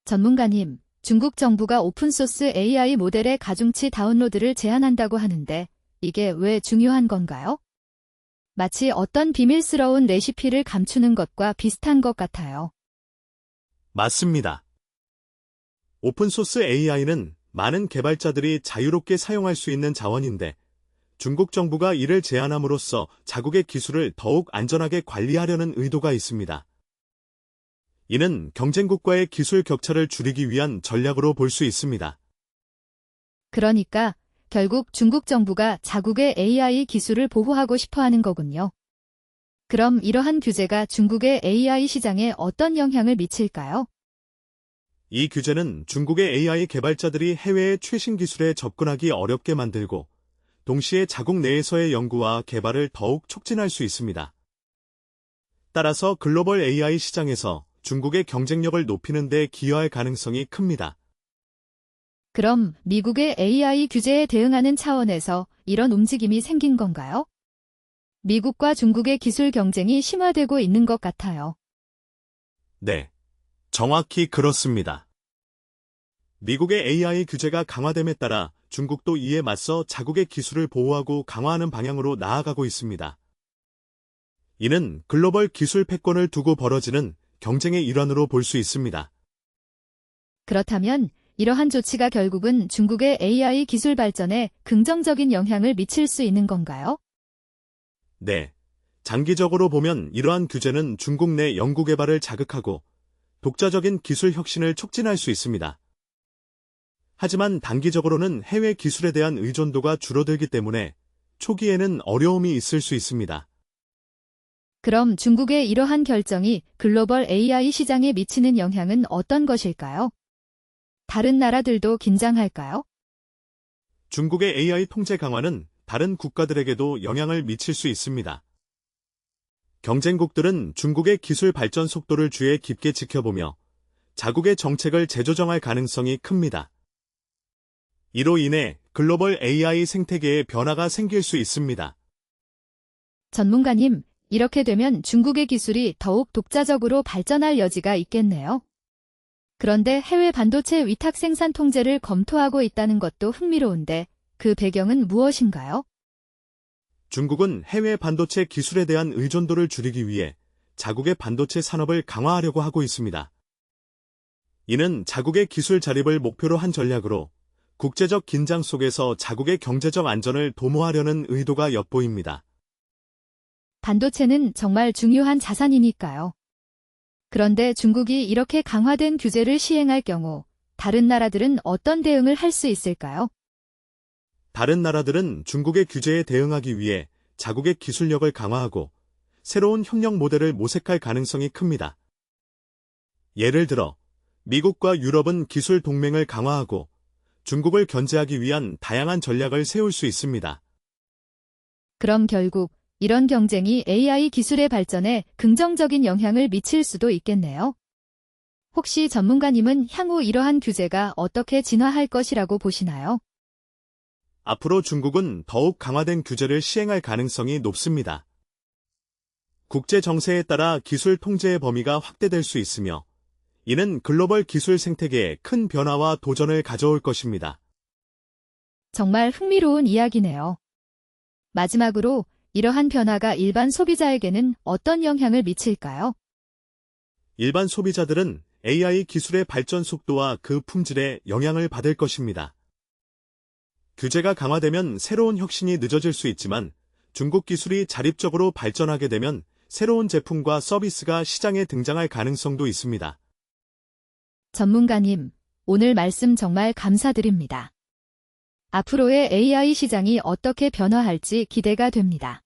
전문가님, 중국 정부가 오픈소스 AI 모델의 가중치 다운로드를 제한한다고 하는데 이게 왜 중요한 건가요? 마치 어떤 비밀스러운 레시피를 감추는 것과 비슷한 것 같아요. 맞습니다. 오픈소스 AI는 많은 개발자들이 자유롭게 사용할 수 있는 자원인데 중국 정부가 이를 제한함으로써 자국의 기술을 더욱 안전하게 관리하려는 의도가 있습니다. 이는 경쟁국과의 기술 격차를 줄이기 위한 전략으로 볼 수 있습니다. 그러니까 결국 중국 정부가 자국의 AI 기술을 보호하고 싶어 하는 거군요. 그럼 이러한 규제가 중국의 AI 시장에 어떤 영향을 미칠까요? 이 규제는 중국의 AI 개발자들이 해외의 최신 기술에 접근하기 어렵게 만들고 동시에 자국 내에서의 연구와 개발을 더욱 촉진할 수 있습니다. 따라서 글로벌 AI 시장에서 중국의 경쟁력을 높이는 데 기여할 가능성이 큽니다. 그럼 미국의 AI 규제에 대응하는 차원에서 이런 움직임이 생긴 건가요? 미국과 중국의 기술 경쟁이 심화되고 있는 것 같아요. 네, 정확히 그렇습니다. 미국의 AI 규제가 강화됨에 따라 중국도 이에 맞서 자국의 기술을 보호하고 강화하는 방향으로 나아가고 있습니다. 이는 글로벌 기술 패권을 두고 벌어지는 경쟁의 일환으로 볼 수 있습니다. 그렇다면 이러한 조치가 결국은 중국의 AI 기술 발전에 긍정적인 영향을 미칠 수 있는 건가요? 네, 장기적으로 보면 이러한 규제는 중국 내 연구개발을 자극하고 독자적인 기술 혁신을 촉진할 수 있습니다. 하지만 단기적으로는 해외 기술에 대한 의존도가 줄어들기 때문에 초기에는 어려움이 있을 수 있습니다. 그럼 중국의 이러한 결정이 글로벌 AI 시장에 미치는 영향은 어떤 것일까요? 다른 나라들도 긴장할까요? 중국의 AI 통제 강화는 다른 국가들에게도 영향을 미칠 수 있습니다. 경쟁국들은 중국의 기술 발전 속도를 주의 깊게 지켜보며 자국의 정책을 재조정할 가능성이 큽니다. 이로 인해 글로벌 AI 생태계에 변화가 생길 수 있습니다. 전문가님, 이렇게 되면 중국의 기술이 더욱 독자적으로 발전할 여지가 있겠네요. 그런데 해외 반도체 위탁 생산 통제를 검토하고 있다는 것도 흥미로운데 그 배경은 무엇인가요? 중국은 해외 반도체 기술에 대한 의존도를 줄이기 위해 자국의 반도체 산업을 강화하려고 하고 있습니다. 이는 자국의 기술 자립을 목표로 한 전략으로 국제적 긴장 속에서 자국의 경제적 안전을 도모하려는 의도가 엿보입니다. 반도체는 정말 중요한 자산이니까요. 그런데 중국이 이렇게 강화된 규제를 시행할 경우 다른 나라들은 어떤 대응을 할 수 있을까요? 다른 나라들은 중국의 규제에 대응하기 위해 자국의 기술력을 강화하고 새로운 협력 모델을 모색할 가능성이 큽니다. 예를 들어 미국과 유럽은 기술 동맹을 강화하고 중국을 견제하기 위한 다양한 전략을 세울 수 있습니다. 그럼 결국 이런 경쟁이 AI 기술의 발전에 긍정적인 영향을 미칠 수도 있겠네요. 혹시 전문가님은 향후 이러한 규제가 어떻게 진화할 것이라고 보시나요? 앞으로 중국은 더욱 강화된 규제를 시행할 가능성이 높습니다. 국제 정세에 따라 기술 통제의 범위가 확대될 수 있으며 이는 글로벌 기술 생태계에 큰 변화와 도전을 가져올 것입니다. 정말 흥미로운 이야기네요. 마지막으로 이러한 변화가 일반 소비자에게는 어떤 영향을 미칠까요? 일반 소비자들은 AI 기술의 발전 속도와 그 품질에 영향을 받을 것입니다. 규제가 강화되면 새로운 혁신이 늦어질 수 있지만 중국 기술이 자립적으로 발전하게 되면 새로운 제품과 서비스가 시장에 등장할 가능성도 있습니다. 전문가님, 오늘 말씀 정말 감사드립니다. 앞으로의 AI 시장이 어떻게 변화할지 기대가 됩니다.